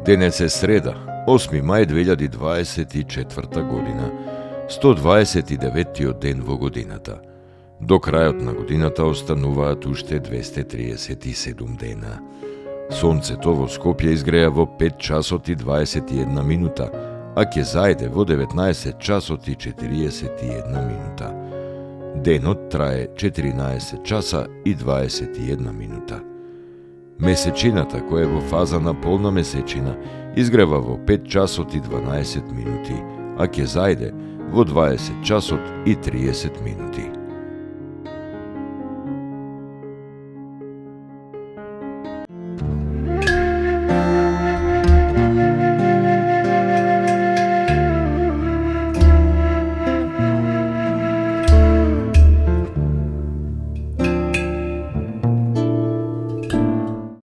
Денес е среда, 8 мај 2024 година, 129-тиот ден во годината. До крајот на годината остануваат уште 237 дена. Сонцето во Скопје изгреа во 5 часот и 21 минута, а ќе зајде во 19 часот и 41 минута. Денот трае 14 часа и 21 минута. Месечината, која е во фаза на полна месечина, изгрева во 5 часот и 12 минути, а ќе зајде во 20 часот и 30 минути.